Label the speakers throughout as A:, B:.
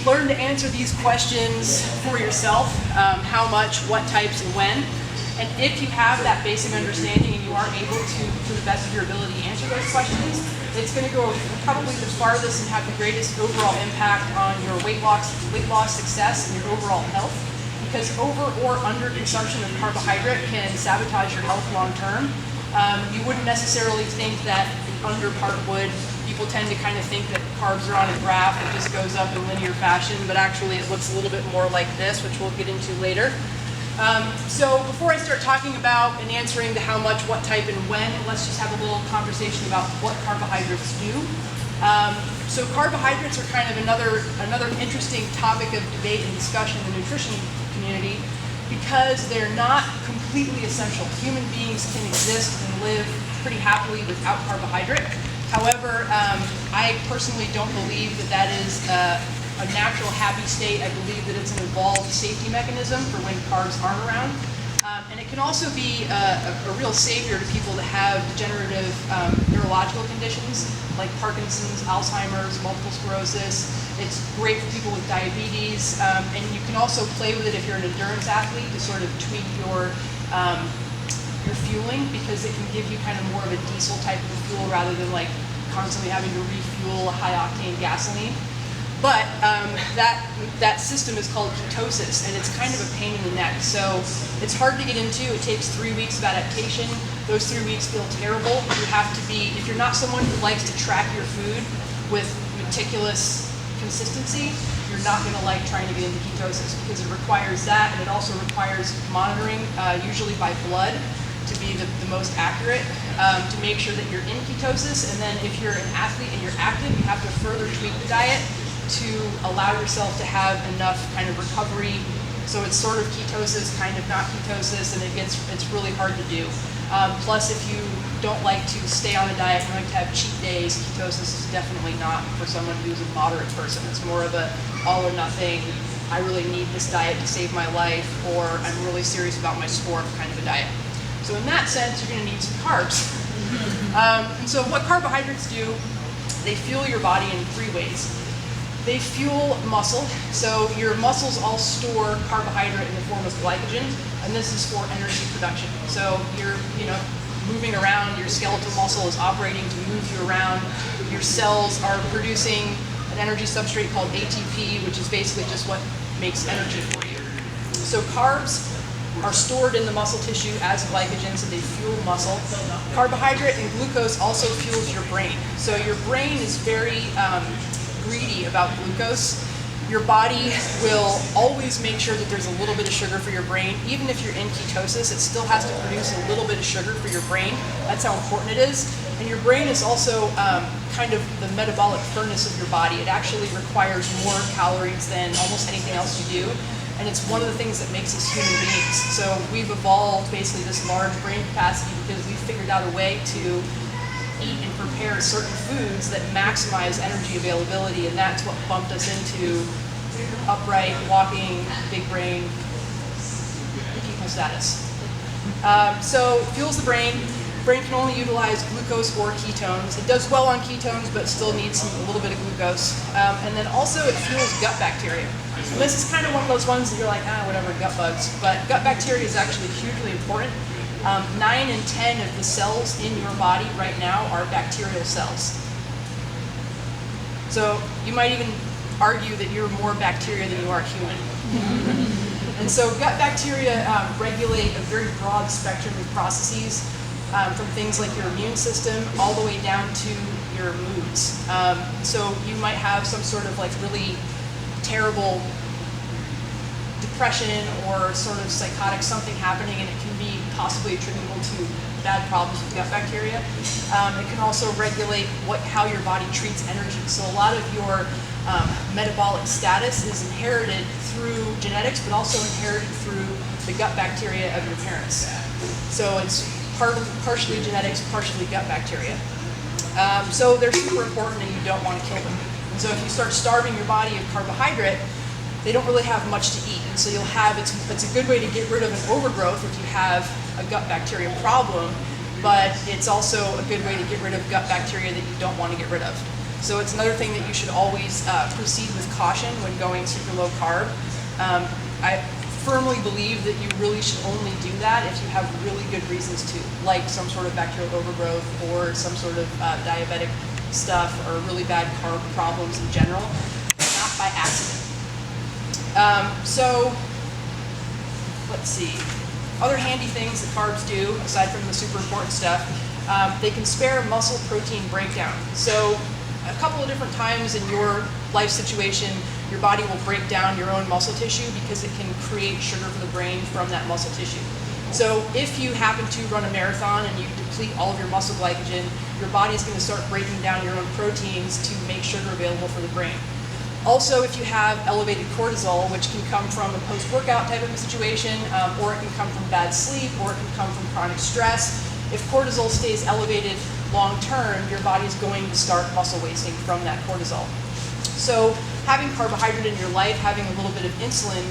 A: learn to answer these questions for yourself, how much, what types, and when. And if you have that basic understanding and you are able to the best of your ability, answer those questions, it's going to go probably the farthest and have the greatest overall impact on your weight loss success and your overall health. Because over or under consumption of carbohydrate can sabotage your health long term. You wouldn't necessarily think that the under part would. People tend to kind of think that carbs are on a graph that just goes up in linear fashion, but actually it looks a little bit more like this, which we'll get into later. So before I start talking about and answering the how much, what type, and when, let's just have a little conversation about what carbohydrates do. So carbohydrates are kind of another interesting topic of debate and discussion in the nutrition community because they're not completely essential. Human beings can exist and live pretty happily without carbohydrate. However, I personally don't believe that is a natural happy state. I believe that it's an evolved safety mechanism for when carbs aren't around. And it can also be a real savior to people that have degenerative neurological conditions like Parkinson's, Alzheimer's, multiple sclerosis. It's great for people with diabetes. And you can also play with it if you're an endurance athlete to sort of tweak your fueling, because it can give you kind of more of a diesel type of a fuel rather than like constantly having to refuel a high octane gasoline. But that system is called ketosis, and it's kind of a pain in the neck. So it's hard to get into. It takes 3 weeks of adaptation. Those 3 weeks feel terrible. You have to be, if you're not someone who likes to track your food with meticulous consistency, you're not going to like trying to get into ketosis because it requires that, and it also requires monitoring, usually by blood, to be the most accurate, to make sure that you're in ketosis. And then if you're an athlete and you're active, you have to further tweak the diet to allow yourself to have enough kind of recovery. So it's sort of ketosis, kind of not ketosis, and it's really hard to do. Plus, if you don't like to stay on a diet, you like to have cheat days, ketosis is definitely not for someone who's a moderate person. It's more of a all or nothing, I really need this diet to save my life, or I'm really serious about my sport kind of a diet. So in that sense, you're going to need some carbs. And so what carbohydrates do, they fuel your body in 3 ways. They fuel muscle. So your muscles all store carbohydrate in the form of glycogen, and this is for energy production. So you're moving around, your skeletal muscle is operating to move you around. Your cells are producing an energy substrate called ATP, which is basically just what makes energy for you. So carbs are stored in the muscle tissue as glycogen, so they fuel muscle. Carbohydrate and glucose also fuels your brain. So your brain is very greedy about glucose. Your body will always make sure that there's a little bit of sugar for your brain. Even if you're in ketosis, it still has to produce a little bit of sugar for your brain. That's how important it is. And your brain is also kind of the metabolic furnace of your body. It actually requires more calories than almost anything else you do. And it's one of the things that makes us human beings. So we've evolved basically this large brain capacity because we figured out a way to eat and prepare certain foods that maximize energy availability, and that's what bumped us into upright, walking, big brain people status. So it fuels the brain. Brain can only utilize glucose or ketones. It does well on ketones, but still needs a little bit of glucose. And then also it fuels gut bacteria. And this is kind of one of those ones that you're like, whatever, gut bugs. But gut bacteria is actually hugely important. 9 in 10 of the cells in your body right now are bacterial cells. So you might even argue that you're more bacteria than you are human. And so gut bacteria regulate a very broad spectrum of processes, from things like your immune system all the way down to your moods. So you might have some sort of like really terrible depression or sort of psychotic something happening, and it can be possibly attributable to bad problems with gut bacteria. It can also regulate how your body treats energy. So a lot of your metabolic status is inherited through genetics, but also inherited through the gut bacteria of your parents. So it's partially genetics, partially gut bacteria. So they're super important, and you don't want to kill them. And so if you start starving your body of carbohydrate, they don't really have much to eat. And so you'll have, it's a good way to get rid of an overgrowth if you have a gut bacteria problem, but it's also a good way to get rid of gut bacteria that you don't want to get rid of. So it's another thing that you should always proceed with caution when going super low carb. I firmly believe that you really should only do that if you have really good reasons to, like some sort of bacterial overgrowth or some sort of diabetic stuff or really bad carb problems in general, not by accident. So let's see. Other handy things that carbs do, aside from the super important stuff, they can spare muscle protein breakdown. So a couple of different times in your life situation, your body will break down your own muscle tissue because it can create sugar for the brain from that muscle tissue. So if you happen to run a marathon and you deplete all of your muscle glycogen, your body is going to start breaking down your own proteins to make sugar available for the brain. Also, if you have elevated cortisol, which can come from a post-workout type of a situation, or it can come from bad sleep, or it can come from chronic stress, if cortisol stays elevated long term, your body is going to start muscle wasting from that cortisol. So having carbohydrate in your life, having a little bit of insulin,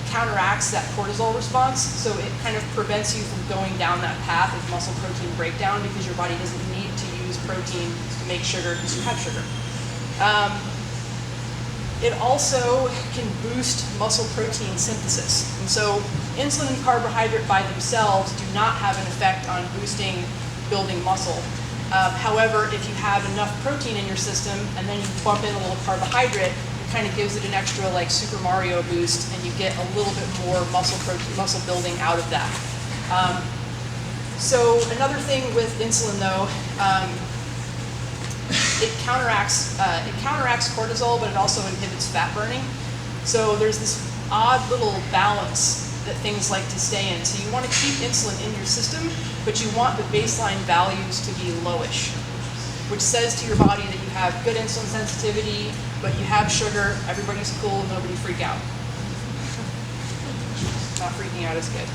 A: counteracts that cortisol response, so it kind of prevents you from going down that path of muscle protein breakdown because your body doesn't need to use protein to make sugar because you have sugar. It also can boost muscle protein synthesis. And so insulin and carbohydrate by themselves do not have an effect on boosting building muscle. However, if you have enough protein in your system and then you bump in a little carbohydrate, it kind of gives it an extra like Super Mario boost and you get a little bit more muscle building out of that. So another thing with insulin though, it counteracts cortisol, but it also inhibits fat burning. So there's this odd little balance that things like to stay in. So you want to keep insulin in your system, but you want the baseline values to be lowish, which says to your body that you have good insulin sensitivity, but you have sugar, everybody's cool, nobody freak out. Not freaking out is good.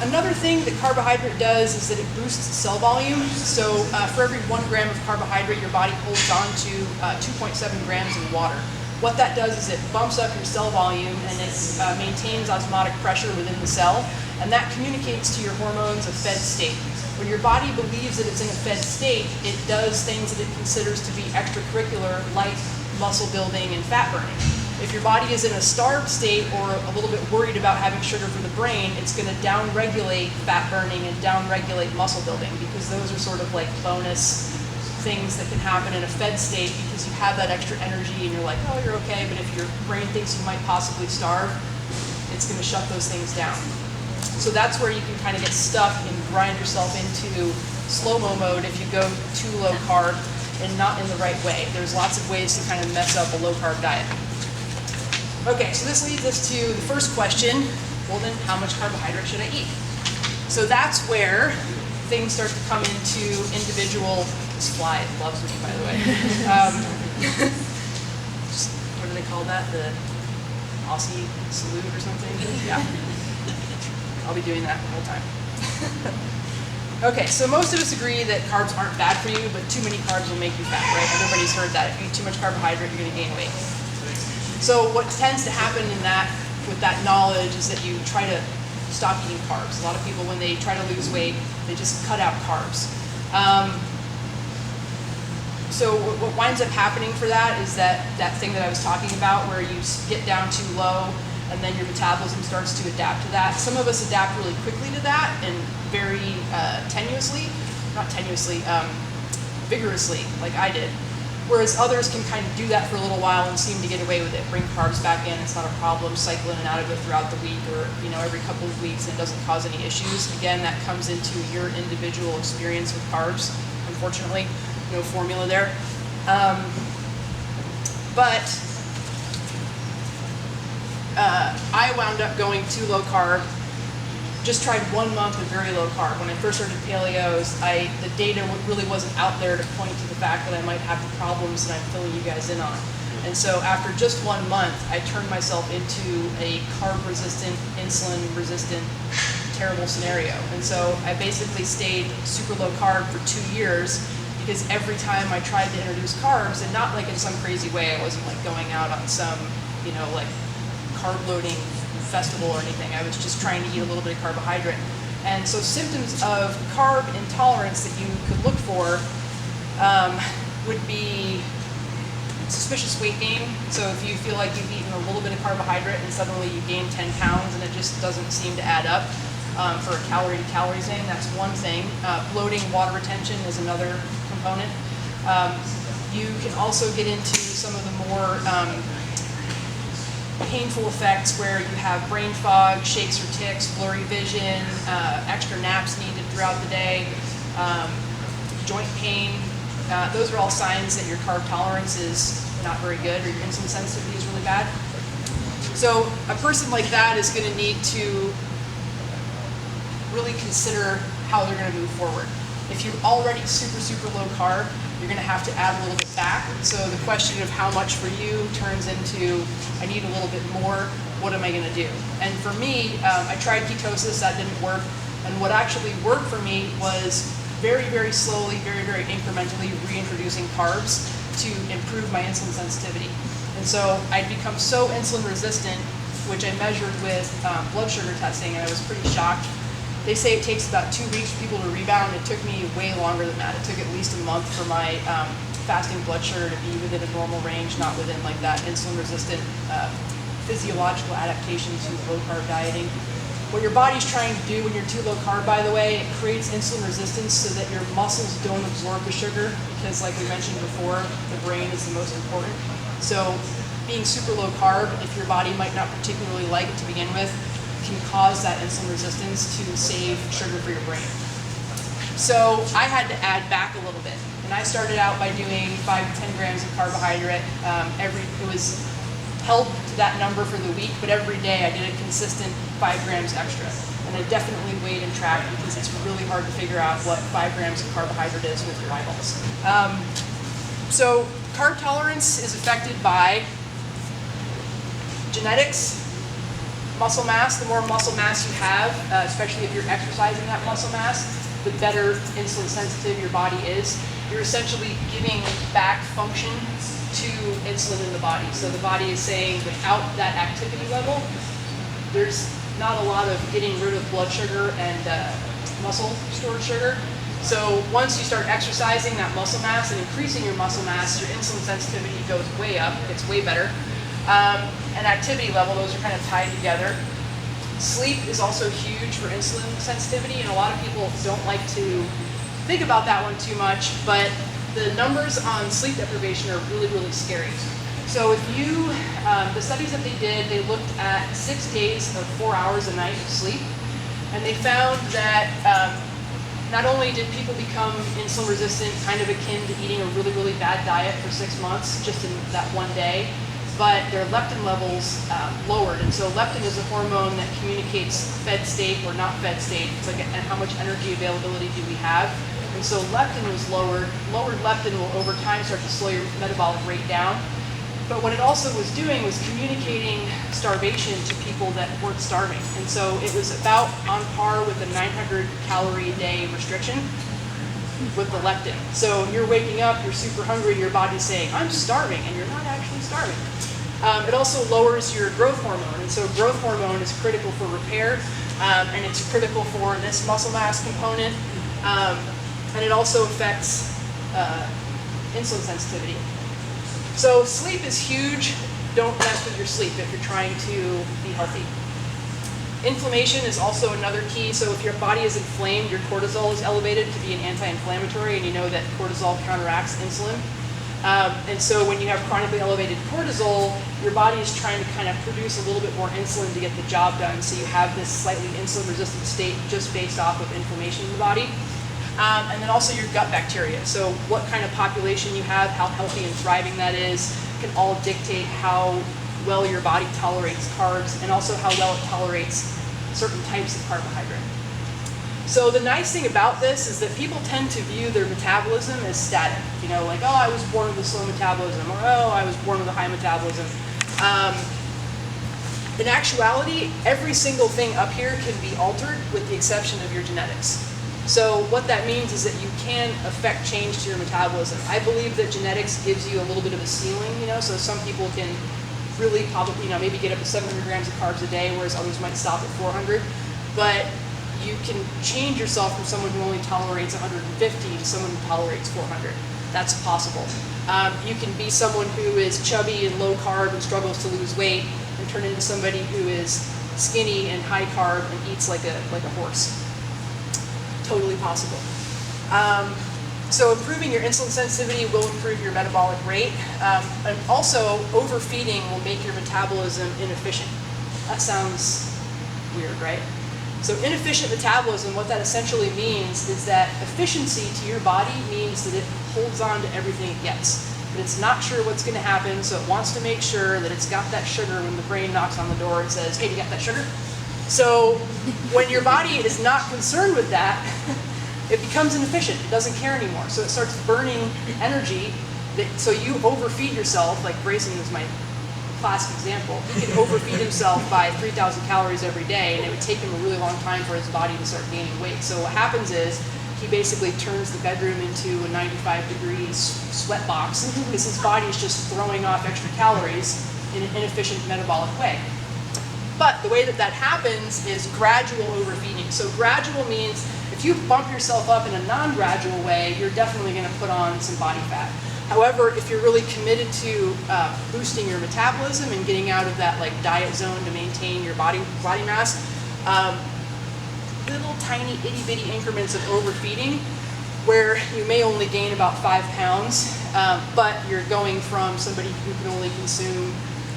A: Another thing that carbohydrate does is that it boosts cell volume. So for every 1 gram of carbohydrate, your body holds on to 2.7 grams in water. What that does is it bumps up your cell volume and it maintains osmotic pressure within the cell, and that communicates to your hormones a fed state. When your body believes that it's in a fed state, it does things that it considers to be extracurricular, like muscle building and fat burning. If your body is in a starved state or a little bit worried about having sugar for the brain, it's going to downregulate fat burning and downregulate muscle building, because those are sort of like bonus things that can happen in a fed state because you have that extra energy and you're like, oh, you're okay, but if your brain thinks you might possibly starve, it's going to shut those things down. So that's where you can kind of get stuck and grind yourself into slow-mo mode if you go too low carb and not in the right way. There's lots of ways to kind of mess up a low carb diet. Okay, so this leads us to the first question. Well then, how much carbohydrate should I eat? So that's where things start to come into individual. This fly loves me, by the way. What do they call that? The Aussie salute or something? Yeah. I'll be doing that the whole time. Okay, so most of us agree that carbs aren't bad for you, but too many carbs will make you fat, right? Everybody's heard that. If you eat too much carbohydrate, you're going to gain weight. So what tends to happen in that, with that knowledge, is that you try to stop eating carbs. A lot of people, when they try to lose weight, they just cut out carbs. So what winds up happening for that is that thing that I was talking about, where you get down too low and then your metabolism starts to adapt to that. Some of us adapt really quickly to that and very vigorously, like I did. Whereas others can kind of do that for a little while and seem to get away with it. Bring carbs back in, it's not a problem, cycle in and out of it throughout the week or every couple of weeks, and it doesn't cause any issues. Again, that comes into your individual experience with carbs, unfortunately. No formula there. But I wound up going too low carb. Just tried 1 month of very low carb. When I first started paleos, the data really wasn't out there to point to the fact that I might have the problems that I'm filling you guys in on. And so after just 1 month, I turned myself into a carb-resistant, insulin-resistant, terrible scenario. And so I basically stayed super low carb for 2 years, because every time I tried to introduce carbs, and not like in some crazy way, I wasn't like going out on some, like carb loading festival or anything. I was just trying to eat a little bit of carbohydrate. And so symptoms of carb intolerance that you could look for would be suspicious weight gain. So if you feel like you've eaten a little bit of carbohydrate and suddenly you gain 10 pounds and it just doesn't seem to add up for a calorie to calories in, that's one thing. Bloating, water retention is another component. You can also get into some of the more painful effects where you have brain fog, shakes or tics, blurry vision, extra naps needed throughout the day, joint pain. Those are all signs that your carb tolerance is not very good or your insulin sensitivity is really bad. So a person like that is going to need to really consider how they're going to move forward. If you're already super, super low carb, you're going to have to add a little bit back. So the question of how much for you turns into, I need a little bit more, what am I going to do? And for me, I tried ketosis, that didn't work. And what actually worked for me was very, very slowly, very, very incrementally reintroducing carbs to improve my insulin sensitivity. And so I'd become so insulin resistant, which I measured with blood sugar testing, and I was pretty shocked. They say it takes about 2 weeks for people to rebound. It took me way longer than that. It took at least a month for my fasting blood sugar to be within a normal range, not within like that insulin resistant physiological adaptation to low carb dieting. What your body's trying to do when you're too low carb, by the way, it creates insulin resistance so that your muscles don't absorb the sugar, because like we mentioned before, the brain is the most important. So being super low carb, if your body might not particularly like it to begin with, can cause that insulin resistance to save sugar for your brain. So I had to add back a little bit. And I started out by doing 5 to 10 grams of carbohydrate. It was held to that number for the week, but every day I did a consistent 5 grams extra. And I definitely weighed and tracked because it's really hard to figure out what 5 grams of carbohydrate is with your eyeballs. So carb tolerance is affected by genetics, muscle mass. The more muscle mass you have, especially if you're exercising that muscle mass, the better insulin sensitive your body is. You're essentially giving back function to insulin in the body. So the body is saying without that activity level, there's not a lot of getting rid of blood sugar and muscle stored sugar. So once you start exercising that muscle mass and increasing your muscle mass, your insulin sensitivity goes way up, it's way better. And activity level, those are kind of tied together. Sleep is also huge for insulin sensitivity, and a lot of people don't like to think about that one too much, but the numbers on sleep deprivation are really, really scary. So if you, the studies that they did, they looked at 6 days of 4 hours a night of sleep, and they found that not only did people become insulin resistant, kind of akin to eating a really, really bad diet for 6 months, just in that one day, but their leptin levels lowered. And so leptin is a hormone that communicates fed state or not fed state. It's like how much energy availability do we have? And so leptin was lowered. Lowered leptin will over time start to slow your metabolic rate down. But what it also was doing was communicating starvation to people that weren't starving. And so it was about on par with a 900 calorie a day restriction with the leptin. So you're waking up, you're super hungry, your body's saying, I'm starving, and you're not actually starving. It also lowers your growth hormone, and so growth hormone is critical for repair, and it's critical for this muscle mass component, and it also affects insulin sensitivity. So sleep is huge. Don't mess with your sleep if you're trying to be healthy. Inflammation is also another key. So if your body is inflamed, your cortisol is elevated to be an anti-inflammatory, and you know that cortisol counteracts insulin. And so when you have chronically elevated cortisol, your body is trying to kind of produce a little bit more insulin to get the job done. So you have this slightly insulin-resistant state just based off of inflammation in the body. And then also your gut bacteria. So what kind of population you have, how healthy and thriving that is, can all dictate how well your body tolerates carbs and also how well it tolerates certain types of carbohydrate. So the nice thing about this is that people tend to view their metabolism as static. You know, like, oh, I was born with a slow metabolism, or oh, I was born with a high metabolism. In actuality, every single thing up here can be altered with the exception of your genetics. So what that means is that you can affect change to your metabolism. I believe that genetics gives you a little bit of a ceiling, you know, so some people can really probably, you know, maybe get up to 700 grams of carbs a day, whereas others might stop at 400. But you can change yourself from someone who only tolerates 150 to someone who tolerates 400. That's possible. You can be someone who is chubby and low carb and struggles to lose weight and turn into somebody who is skinny and high carb and eats like a horse. Totally possible. So improving your insulin sensitivity will improve your metabolic rate, and also overfeeding will make your metabolism inefficient. That sounds weird, right? So inefficient metabolism, what that essentially means is that efficiency to your body means that it holds on to everything it gets. But it's not sure what's going to happen, so it wants to make sure that it's got that sugar when the brain knocks on the door and says, hey, you got that sugar? So when your body is not concerned with that, it becomes inefficient. It doesn't care anymore. So it starts burning energy. So you overfeed yourself, like Grayson was my classic example. He could overfeed himself by 3,000 calories every day, and it would take him a really long time for his body to start gaining weight. So what happens is he basically turns the bedroom into a 95-degree sweat box because his body is just throwing off extra calories in an inefficient metabolic way. But the way that that happens is gradual overfeeding. So gradual means if you bump yourself up in a non-gradual way, you're definitely going to put on some body fat. However, if you're really committed to boosting your metabolism and getting out of that like diet zone to maintain your body mass, little tiny itty-bitty increments of overfeeding where you may only gain about 5 pounds, but you're going from somebody who can only consume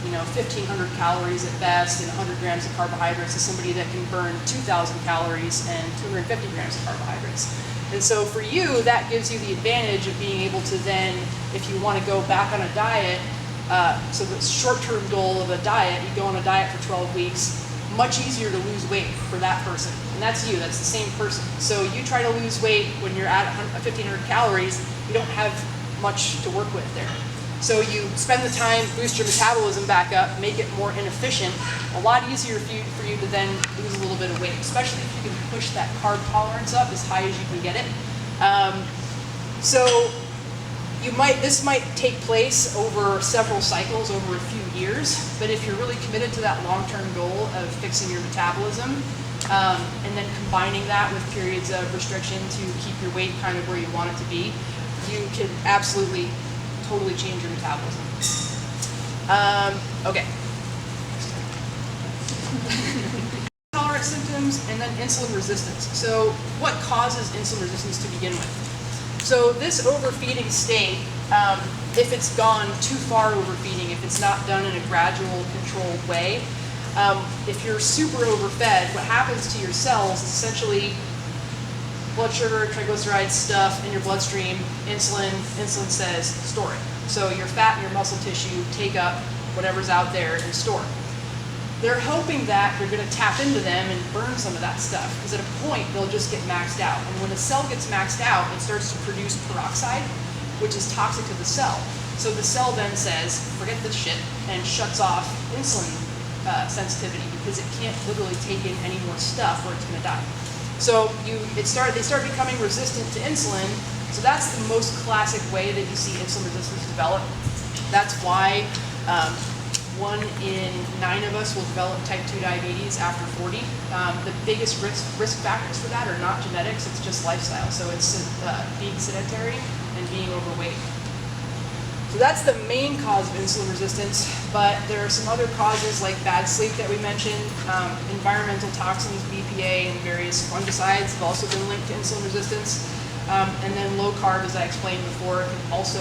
A: 1,500 calories at best and 100 grams of carbohydrates to somebody that can burn 2,000 calories and 250 grams of carbohydrates. And so for you, that gives you the advantage of being able to then, if you want to go back on a diet, so the short-term goal of a diet, you go on a diet for 12 weeks, much easier to lose weight for that person. And that's you, that's the same person. So you try to lose weight when you're at 1,500 calories, you don't have much to work with there. So you spend the time, boost your metabolism back up, make it more inefficient, a lot easier for you to then lose a little bit of weight, especially if you can push that carb tolerance up as high as you can get it. So this might take place over several cycles, over a few years, but if you're really committed to that long-term goal of fixing your metabolism, and then combining that with periods of restriction to keep your weight kind of where you want it to be, you can absolutely totally change your metabolism. Okay. Tolerance symptoms and then insulin resistance. So what causes insulin resistance to begin with? So this overfeeding state, if it's gone too far overfeeding, if it's not done in a gradual, controlled way, if you're super overfed, what happens to your cells is essentially blood sugar, triglycerides stuff in your bloodstream, insulin says store it. So your fat and your muscle tissue take up whatever's out there and store it. They're hoping that you're going to tap into them and burn some of that stuff, because at a point they'll just get maxed out. And when a cell gets maxed out, it starts to produce peroxide, which is toxic to the cell. So the cell then says, forget this shit, and shuts off insulin sensitivity, because it can't literally take in any more stuff or it's going to die. So they start becoming resistant to insulin. So that's the most classic way that you see insulin resistance develop. That's why 1 in 9 of us will develop type 2 diabetes after 40. The biggest risk factors for that are not genetics, it's just lifestyle. So it's being sedentary and being overweight. So that's the main cause of insulin resistance, but there are some other causes like bad sleep that we mentioned, environmental toxins, BPA, and various fungicides have also been linked to insulin resistance. And then low carb, as I explained before, can also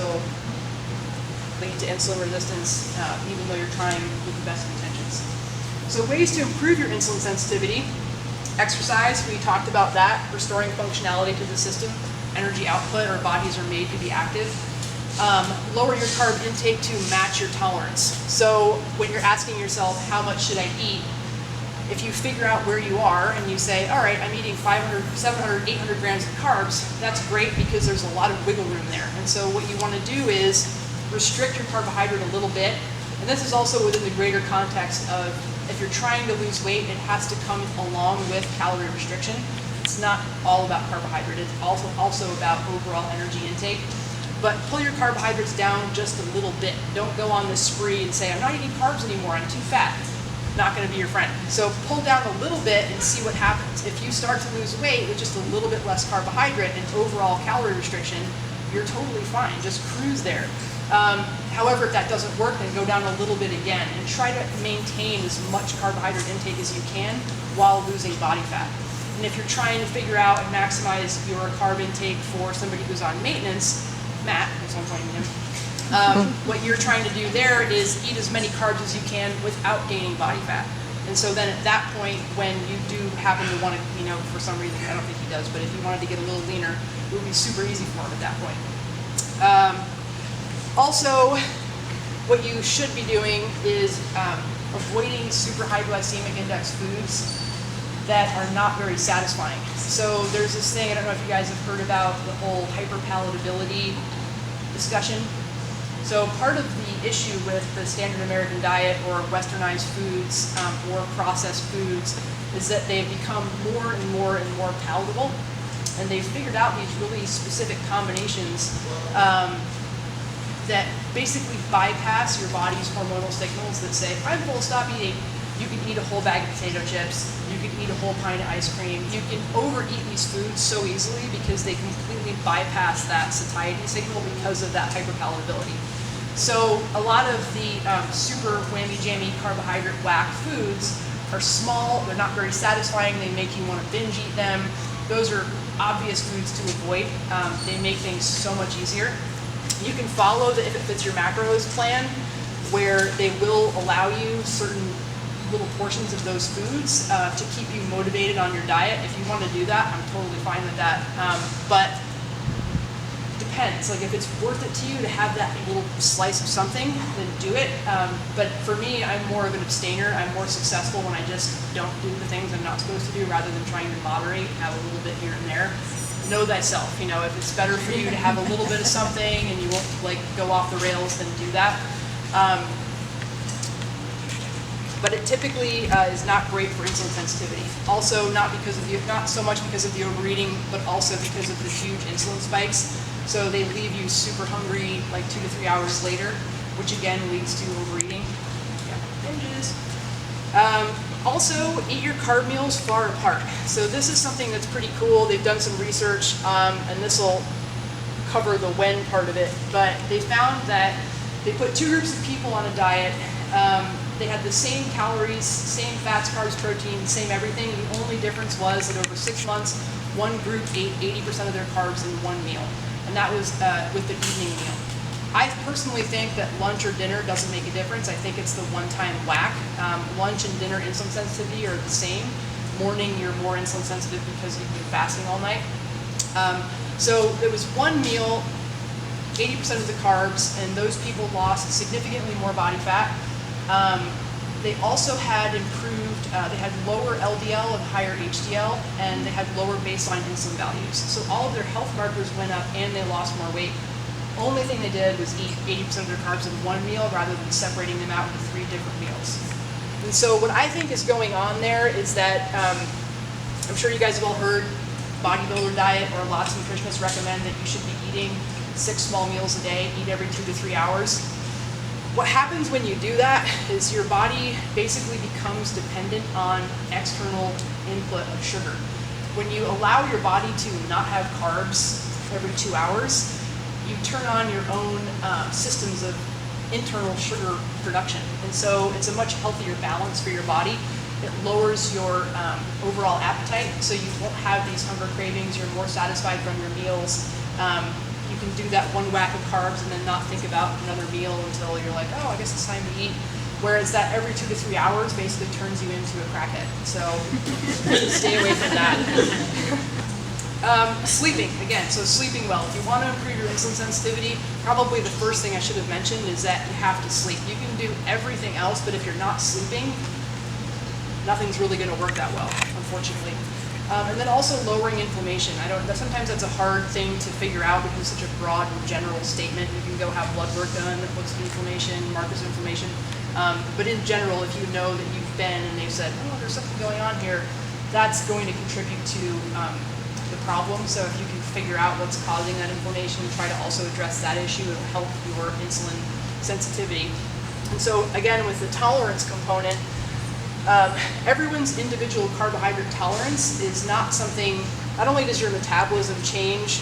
A: lead to insulin resistance, even though you're trying with the best intentions. So ways to improve your insulin sensitivity: exercise, we talked about that, restoring functionality to the system, energy output, our bodies are made to be active. Lower your carb intake to match your tolerance. So when you're asking yourself, how much should I eat? If you figure out where you are and you say, all right, I'm eating 500, 700, 800 grams of carbs, that's great because there's a lot of wiggle room there. And so what you want to do is restrict your carbohydrate a little bit. And this is also within the greater context of if you're trying to lose weight, it has to come along with calorie restriction. It's not all about carbohydrate. It's also about overall energy intake. But pull your carbohydrates down just a little bit. Don't go on this spree and say, I'm not eating carbs anymore, I'm too fat. Not going to be your friend. So pull down a little bit and see what happens. If you start to lose weight with just a little bit less carbohydrate and overall calorie restriction, you're totally fine. Just cruise there. However, if that doesn't work, then go down a little bit again and try to maintain as much carbohydrate intake as you can while losing body fat. And if you're trying to figure out and maximize your carb intake for somebody who's on maintenance, Matt, that's one pointing at him, what you're trying to do there is eat as many carbs as you can without gaining body fat. And so then at that point, when you do happen to want to, for some reason, I don't think he does, but if you wanted to get a little leaner, it would be super easy for him at that point. Also, what you should be doing is avoiding super high glycemic index foods that are not very satisfying. So there's this thing, I don't know if you guys have heard about the whole hyperpalatability discussion. So part of the issue with the standard American diet or westernized foods or processed foods is that they've become more and more and more palatable, and they've figured out these really specific combinations that basically bypass your body's hormonal signals that say, if I'm full, stop eating. You can eat a whole bag of potato chips, you can eat a whole pint of ice cream, you can overeat these foods so easily because they completely bypass that satiety signal because of that hyperpalatability. So a lot of the super whammy-jammy carbohydrate whack foods are small, they're not very satisfying, they make you want to binge eat them. Those are obvious foods to avoid. They make things so much easier. You can follow the If It Fits Your Macros plan, where they will allow you certain little portions of those foods to keep you motivated on your diet. If you want to do that, I'm totally fine with that. But depends. Like if it's worth it to you to have that little slice of something, then do it. But for me, I'm more of an abstainer. I'm more successful when I just don't do the things I'm not supposed to do rather than trying to moderate, have a little bit here and there. Know thyself. If it's better for you to have a little bit of something and you won't go off the rails, then do that. But it typically is not great for insulin sensitivity. Also, not so much because of the overeating, but also because of the huge insulin spikes. So they leave you super hungry like 2 to 3 hours later, which again leads to overeating. Yeah, binges. Also, eat your carb meals far apart. So this is something that's pretty cool. They've done some research, and this will cover the when part of it. But they found that they put 2 groups of people on a diet. They had the same calories, same fats, carbs, protein, same everything. The only difference was that over 6 months, one group ate 80% of their carbs in one meal. And that was with the evening meal. I personally think that lunch or dinner doesn't make a difference. I think it's the one-time whack. Lunch and dinner insulin sensitivity are the same. Morning, you're more insulin sensitive because you've been fasting all night. So there was one meal, 80% of the carbs, and those people lost significantly more body fat. They also had improved, they had lower LDL and higher HDL, and they had lower baseline insulin values. So all of their health markers went up and they lost more weight. Only thing they did was eat 80% of their carbs in one meal rather than separating them out into 3 different meals. And so what I think is going on there is that, I'm sure you guys have all heard bodybuilder diet, or lots of nutritionists recommend that you should be eating 6 small meals a day, eat every 2 to 3 hours. What happens when you do that is your body basically becomes dependent on external input of sugar. When you allow your body to not have carbs every 2 hours, you turn on your own systems of internal sugar production. And so it's a much healthier balance for your body. It lowers your overall appetite, so you won't have these hunger cravings. You're more satisfied from your meals. You can do that one whack of carbs and then not think about another meal until you're like, oh, I guess it's time to eat. Whereas that every 2 to 3 hours basically turns you into a crackhead. So stay away from that. Sleeping, again, so sleeping well. If you want to improve your insulin sensitivity, probably the first thing I should have mentioned is that you have to sleep. You can do everything else, but if you're not sleeping, nothing's really going to work that well, unfortunately. And then also lowering inflammation. Sometimes that's a hard thing to figure out because it's such a broad and general statement. You can go have blood work done that looks at inflammation, markers of inflammation. But in general, if you know that you've been and they've said, oh, there's something going on here, that's going to contribute to the problem. So if you can figure out what's causing that inflammation, try to also address that issue, it'll help your insulin sensitivity. And so again, with the tolerance component, everyone's individual carbohydrate tolerance is not something not only does your metabolism change,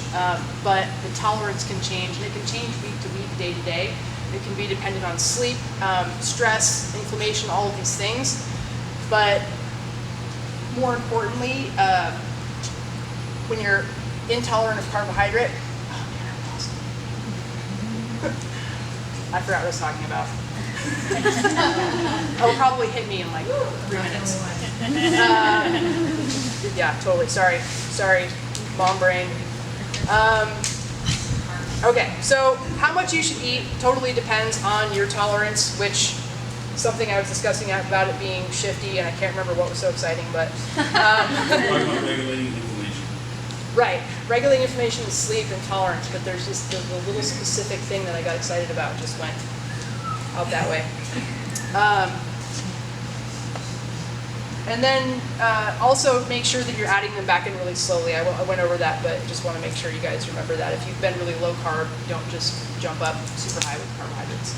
A: but the tolerance can change, and it can change week to week, day to day. It can be dependent on sleep, stress, inflammation, all of these things. But more importantly, when you're intolerant of carbohydrate, oh man, I lost it. I forgot what I was talking about. It'll probably hit me in like 3 minutes. Yeah, totally. Sorry, mom brain. Okay, so how much you should eat totally depends on your tolerance, which something I was discussing about it being shifty, and I can't remember what was so exciting, but
B: regulating inflammation.
A: Right, regulating inflammation is sleep and tolerance, but there's just the little specific thing that I got excited about just went out that way. And then also make sure that you're adding them back in really slowly. I went over that, but just want to make sure you guys remember that. If you've been really low carb, don't just jump up super high with carbohydrates.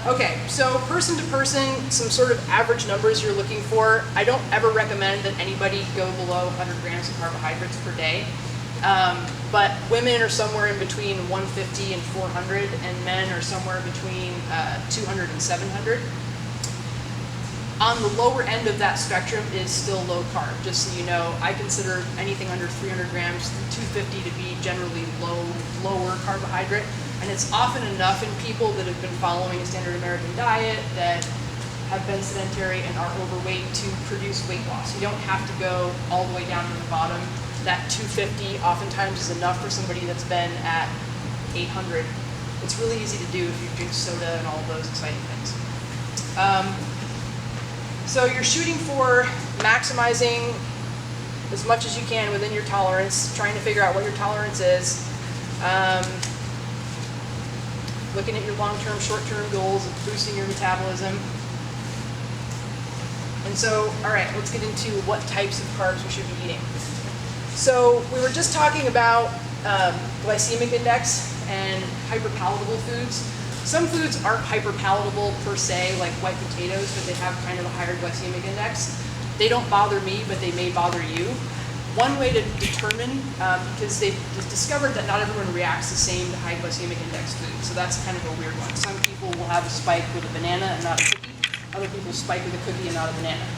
A: Okay, so person to person, some sort of average numbers you're looking for. I don't ever recommend that anybody go below 100 grams of carbohydrates per day. But women are somewhere in between 150 and 400, and men are somewhere between 200 and 700. On the lower end of that spectrum is still low carb. Just so you know, I consider anything under 300 grams, 250 to be generally lower carbohydrate. And it's often enough in people that have been following a standard American diet, that have been sedentary and are overweight, to produce weight loss. You don't have to go all the way down to the bottom. That 250 oftentimes is enough for somebody that's been at 800. It's really easy to do if you drink soda and all of those exciting things. So you're shooting for maximizing as much as you can within your tolerance, trying to figure out what your tolerance is, looking at your long-term, short-term goals of boosting your metabolism. And so, all right, let's get into what types of carbs we should be eating. So we were just talking about glycemic index and hyperpalatable foods. Some foods aren't hyperpalatable per se, like white potatoes, but they have kind of a higher glycemic index. They don't bother me, but they may bother you. One way to determine, because they've discovered that not everyone reacts the same to high glycemic index food, so that's kind of a weird one. Some people will have a spike with a banana and not a cookie. Other people spike with a cookie and not a banana.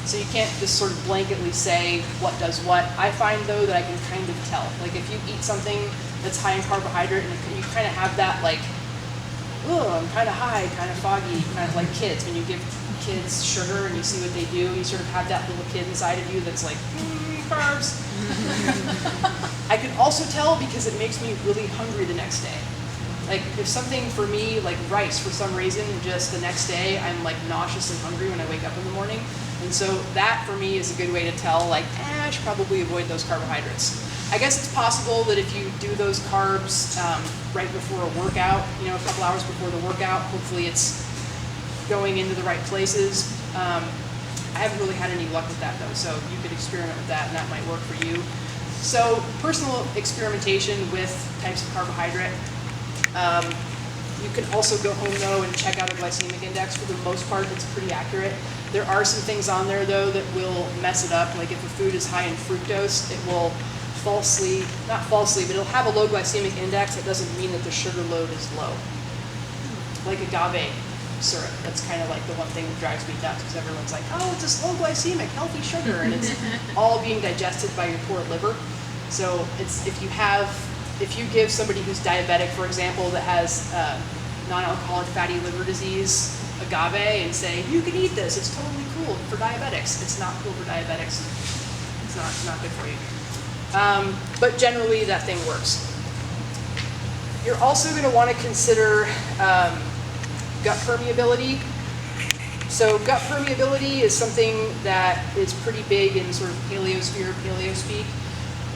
A: So you can't just sort of blanketly say what does what. I find, though, that I can kind of tell. Like if you eat something that's high in carbohydrate and you kind of have that like, oh, I'm kind of high, kind of foggy, kind of like kids. When you give kids sugar and you see what they do, you sort of have that little kid inside of you that's like, carbs. I can also tell because it makes me really hungry the next day. Like if something for me, like rice, for some reason, just the next day, I'm like nauseous and hungry when I wake up in the morning. And so that for me is a good way to tell, like, I should probably avoid those carbohydrates. I guess it's possible that if you do those carbs right before a workout, you know, a couple hours before the workout, hopefully it's going into the right places. I haven't really had any luck with that though, so you could experiment with that and that might work for you. So personal experimentation with types of carbohydrate. You can also go home though and check out a glycemic index. For the most part, it's pretty accurate. There are some things on there though that will mess it up. Like if a food is high in fructose, it will not falsely, but it'll have a low glycemic index. It doesn't mean that the sugar load is low. Like agave syrup, that's kind of like the one thing that drives me nuts, because everyone's like, oh, it's a low glycemic, healthy sugar, and it's all being digested by your poor liver. So it's if you give somebody who's diabetic, for example, that has non-alcoholic fatty liver disease, agave, and say, you can eat this, it's totally cool for diabetics. It's not cool for diabetics. It's not good for you. But generally, that thing works. You're also going to want to consider gut permeability. So gut permeability is something that is pretty big in sort of paleo speak.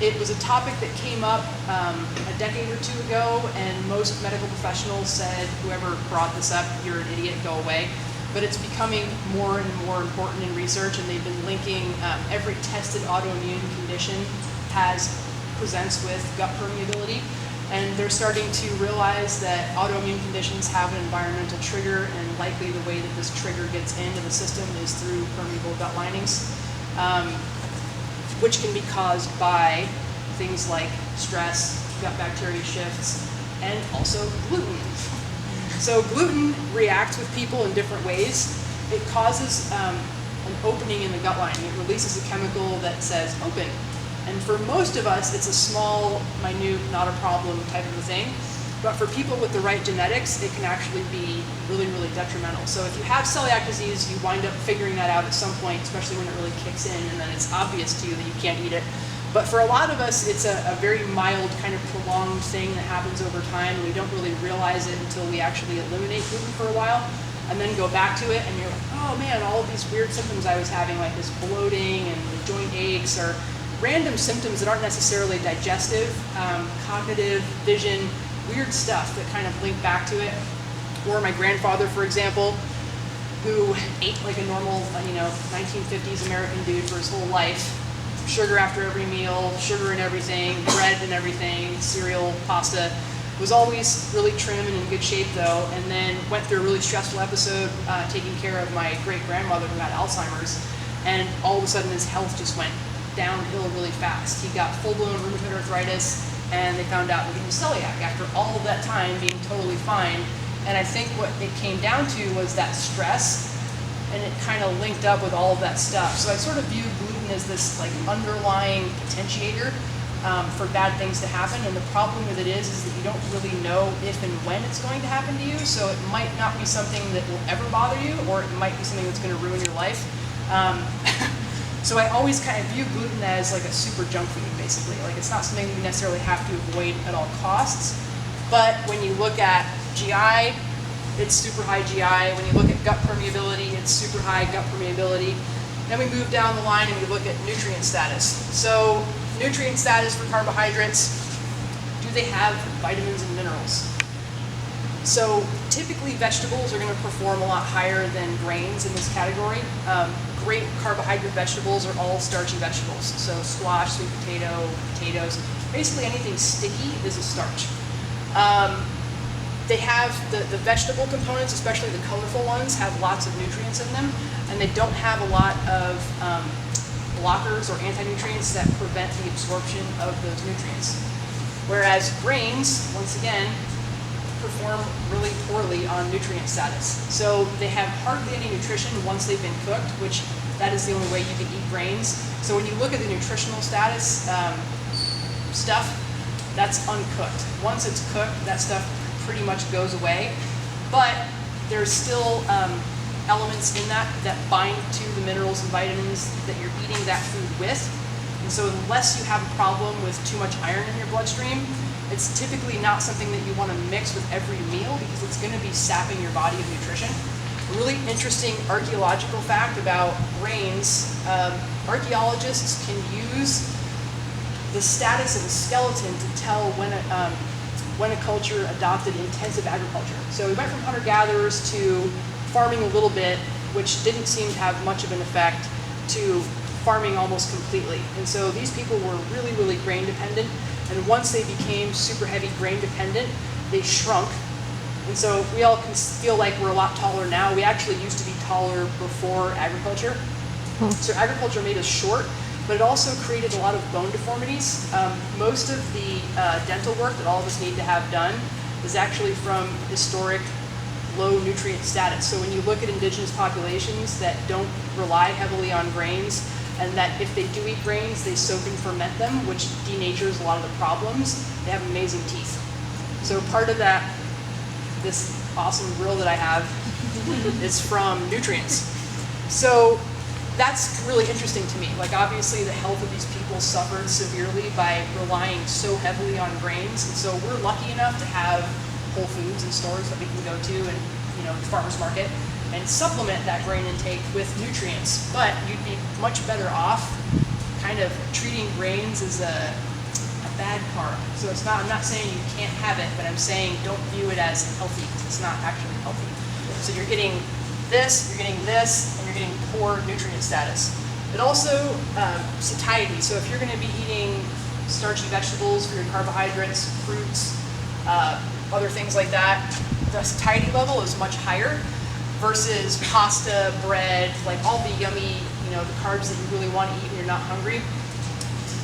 A: It was a topic that came up a decade or two ago, and most medical professionals said, whoever brought this up, you're an idiot, go away. But it's becoming more and more important in research, and they've been linking every tested autoimmune condition presents with gut permeability. And they're starting to realize that autoimmune conditions have an environmental trigger, and likely the way that this trigger gets into the system is through permeable gut linings. which can be caused by things like stress, gut bacteria shifts, and also gluten. So gluten reacts with people in different ways. It causes an opening in the gut lining. It releases a chemical that says open. And for most of us, it's a small, minute, not a problem type of a thing. But for people with the right genetics, it can actually be really, really detrimental. So if you have celiac disease, you wind up figuring that out at some point, especially when it really kicks in, and then it's obvious to you that you can't eat it. But for a lot of us, it's a very mild, kind of prolonged thing that happens over time, and we don't really realize it until we actually eliminate gluten for a while, and then go back to it, and you're like, oh man, all of these weird symptoms I was having, like this bloating and the joint aches, or random symptoms that aren't necessarily digestive, cognitive, vision, weird stuff that kind of link back to it. Or my grandfather, for example, who ate like a normal, 1950s American dude for his whole life. Sugar after every meal, sugar in everything, bread and everything, cereal, pasta. Was always really trim and in good shape though, and then went through a really stressful episode taking care of my great-grandmother who had Alzheimer's, and all of a sudden his health just went downhill really fast. He got full-blown rheumatoid arthritis, and they found out that he was celiac after all of that time being totally fine. And I think what it came down to was that stress, and it kind of linked up with all of that stuff. So I sort of view gluten as this like underlying potentiator for bad things to happen. And the problem with it is that you don't really know if and when it's going to happen to you. So it might not be something that will ever bother you, or it might be something that's going to ruin your life. So I always kind of view gluten as like a super junk food, basically. Like it's not something we necessarily have to avoid at all costs. But when you look at GI, it's super high GI. When you look at gut permeability, it's super high gut permeability. Then we move down the line and we look at nutrient status. So nutrient status for carbohydrates, do they have vitamins and minerals? So typically vegetables are going to perform a lot higher than grains in this category. Great carbohydrate vegetables are all starchy vegetables. So squash, sweet potato, potatoes, basically anything sticky is a starch. They have the vegetable components, especially the colorful ones, have lots of nutrients in them, and they don't have a lot of blockers or anti-nutrients that prevent the absorption of those nutrients. Whereas grains, once again, perform really poorly on nutrient status. So they have hardly any nutrition once they've been cooked, which that is the only way you can eat grains. So when you look at the nutritional status stuff, that's uncooked. Once it's cooked, that stuff pretty much goes away. But there's still elements in that bind to the minerals and vitamins that you're eating that food with. And so unless you have a problem with too much iron in your bloodstream, it's typically not something that you want to mix with every meal because it's going to be sapping your body of nutrition. A really interesting archaeological fact about grains, archaeologists can use the status of a skeleton to tell when a culture adopted intensive agriculture. So we went from hunter-gatherers to farming a little bit, which didn't seem to have much of an effect, to farming almost completely. And so these people were really, really grain dependent. And once they became super heavy grain dependent, they shrunk. And so we all can feel like we're a lot taller now. We actually used to be taller before agriculture. So agriculture made us short, but it also created a lot of bone deformities. Most of the dental work that all of us need to have done is actually from historic low nutrient status. So when you look at indigenous populations that don't rely heavily on grains, and that if they do eat grains, they soak and ferment them, which denatures a lot of the problems, they have amazing teeth. So part of that, this awesome grill that I have, is from nutrients. So that's really interesting to me. Like obviously the health of these people suffered severely by relying so heavily on grains. And so we're lucky enough to have Whole Foods and stores that we can go to and the farmer's market and supplement that grain intake with nutrients. But you'd be much better off kind of treating grains as a bad carb. So it's not, I'm not saying you can't have it, but I'm saying don't view it as healthy because it's not actually healthy. So you're getting this, and you're getting poor nutrient status. It also, satiety. So if you're going to be eating starchy vegetables for your carbohydrates, fruits, other things like that, the satiety level is much higher versus pasta, bread, like all the yummy, the carbs that you really want to eat when you're not hungry.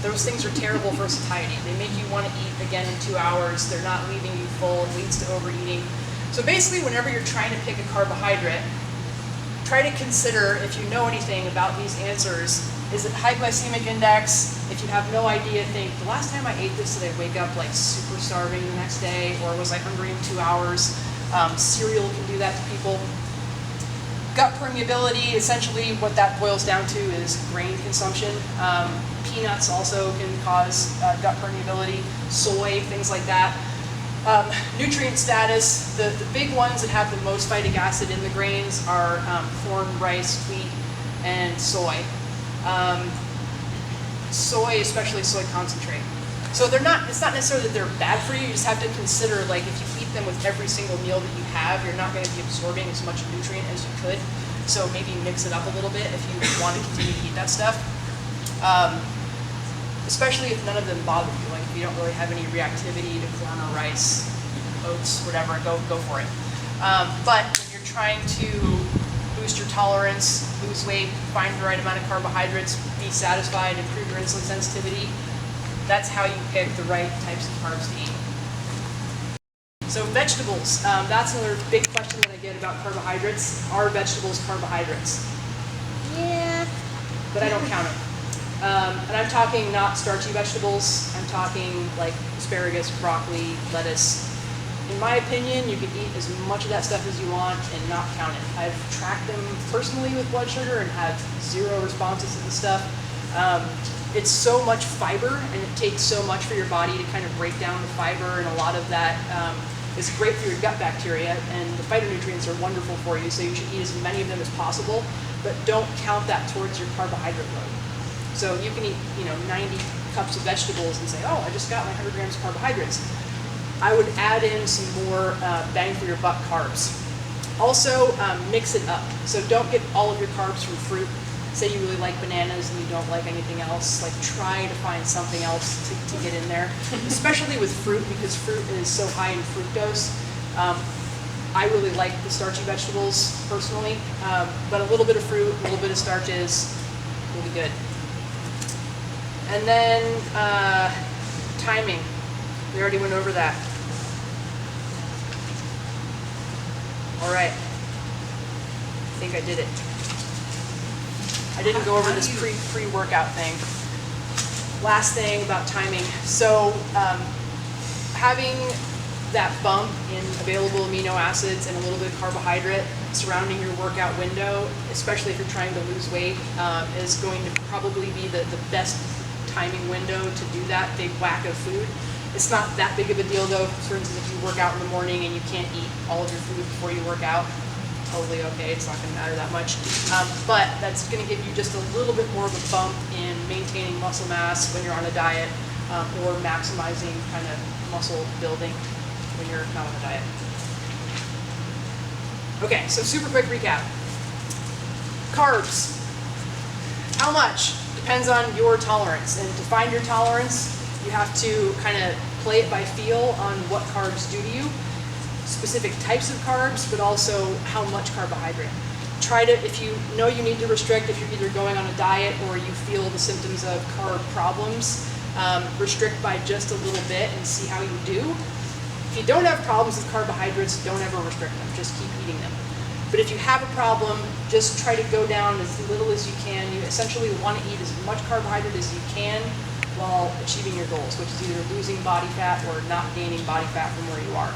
A: Those things are terrible for satiety. They make you want to eat again in 2 hours. They're not leaving you full. It leads to overeating. So basically, whenever you're trying to pick a carbohydrate, try to consider, if you know anything about these answers, is it high glycemic index? If you have no idea, think, the last time I ate this, did I wake up like super starving the next day, or was I hungry in 2 hours? Cereal can do that to people. Gut permeability, essentially what that boils down to is grain consumption. Peanuts also can cause gut permeability, soy, things like that. Nutrient status, the big ones that have the most phytic acid in the grains are corn, rice, wheat, and soy. Soy, especially soy concentrate. So it's not necessarily that they're bad for you, you just have to consider, like, if you eat them with every single meal that you have, you're not going to be absorbing as much nutrient as you could. So maybe mix it up a little bit if you want to continue to eat that stuff. Especially if none of them bother you, like if you don't really have any reactivity to corn or rice, oats, whatever, go for it. But when you're trying to boost your tolerance, lose weight, find the right amount of carbohydrates, be satisfied, improve your insulin sensitivity, that's how you pick the right types of carbs to eat. So vegetables, that's another big question that I get about carbohydrates. Are vegetables carbohydrates? Yeah, but I don't count them. And I'm talking not starchy vegetables. I'm talking like asparagus, broccoli, lettuce. In my opinion, you can eat as much of that stuff as you want and not count it. I've tracked them personally with blood sugar and had 0 responses to the stuff. It's so much fiber, and it takes so much for your body to kind of break down the fiber, and a lot of that is great for your gut bacteria, and the phytonutrients are wonderful for you, so you should eat as many of them as possible, but don't count that towards your carbohydrate load. So you can eat, 90 cups of vegetables and say, oh, I just got my 100 grams of carbohydrates. I would add in some more bang for your buck carbs. Also, mix it up. So don't get all of your carbs from fruit. Say you really like bananas and you don't like anything else, like try to find something else to get in there, especially with fruit, because fruit is so high in fructose. I really like the starchy vegetables personally, but a little bit of fruit, a little bit of starches will be good. And then timing, we already went over that. All right, I think I did it. I didn't go over this pre-workout thing. Last thing about timing. So having that bump in available amino acids and a little bit of carbohydrate surrounding your workout window, especially if you're trying to lose weight, is going to probably be the best timing window to do that big whack of food. It's not that big of a deal though. For instance, if you work out in the morning and you can't eat all of your food before you work out, totally okay, it's not going to matter that much. But that's going to give you just a little bit more of a bump in maintaining muscle mass when you're on a diet, or maximizing kind of muscle building when you're not on a diet. Okay, so super quick recap. Carbs. How much? Depends on your tolerance. And to find your tolerance, you have to kind of play it by feel on what carbs do to you. Specific types of carbs, but also how much carbohydrate. Try to, if you know you need to restrict, if you're either going on a diet or you feel the symptoms of carb problems, restrict by just a little bit and see how you do. If you don't have problems with carbohydrates, don't ever restrict them, just keep eating them. But if you have a problem, just try to go down as little as you can. You essentially want to eat as much carbohydrate as you can while achieving your goals, which is either losing body fat or not gaining body fat from where you are.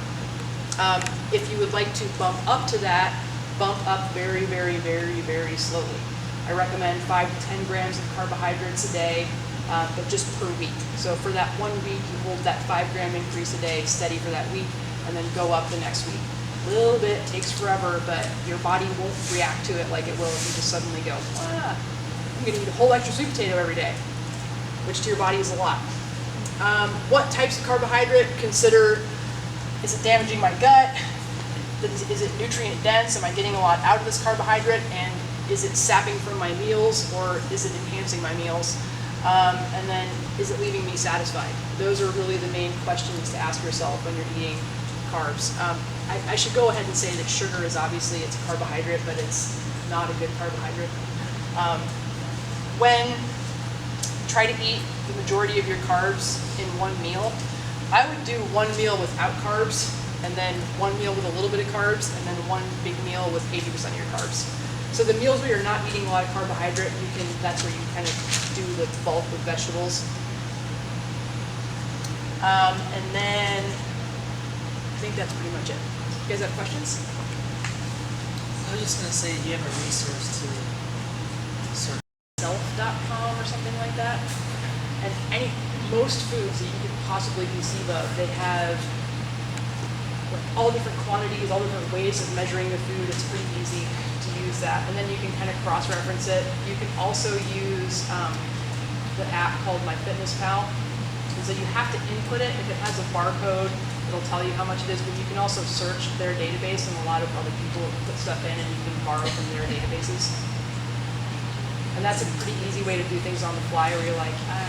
A: If you would like to bump up to that, bump up very, very, very, very slowly. I recommend 5 to 10 grams of carbohydrates a day, but just per week. So for that 1 week, you hold that 5 gram increase a day steady for that week, and then go up the next week. A little bit, takes forever, but your body won't react to it like it will if you just suddenly go, I'm going to eat a whole extra sweet potato every day, which to your body is a lot. What types of carbohydrate? Consider, is it damaging my gut? Is it nutrient dense? Am I getting a lot out of this carbohydrate? And is it sapping from my meals, or is it enhancing my meals? And then, is it leaving me satisfied? Those are really the main questions to ask yourself when you're eating carbs. I should go ahead and say that sugar is obviously, it's a carbohydrate, but it's not a good carbohydrate. When try to eat the majority of your carbs in one meal. I would do one meal without carbs, and then one meal with a little bit of carbs, and then one big meal with 80% of your carbs. So the meals where you're not eating a lot of carbohydrate, that's where you kind of do the bulk with vegetables. And then I think that's pretty much it. You guys have questions?
C: I was just going to say, do you have a resource to search?
A: Self.com or something like that. And most foods that you could possibly conceive of, they have all different quantities, all different ways of measuring the food. It's pretty easy to use that. And then you can kind of cross-reference it. You can also use the app called MyFitnessPal. And so you have to input it. If it has a barcode, it'll tell you how much it is, but you can also search their database, and a lot of other people put stuff in and you can borrow from their databases. And that's a pretty easy way to do things on the fly where you're like, I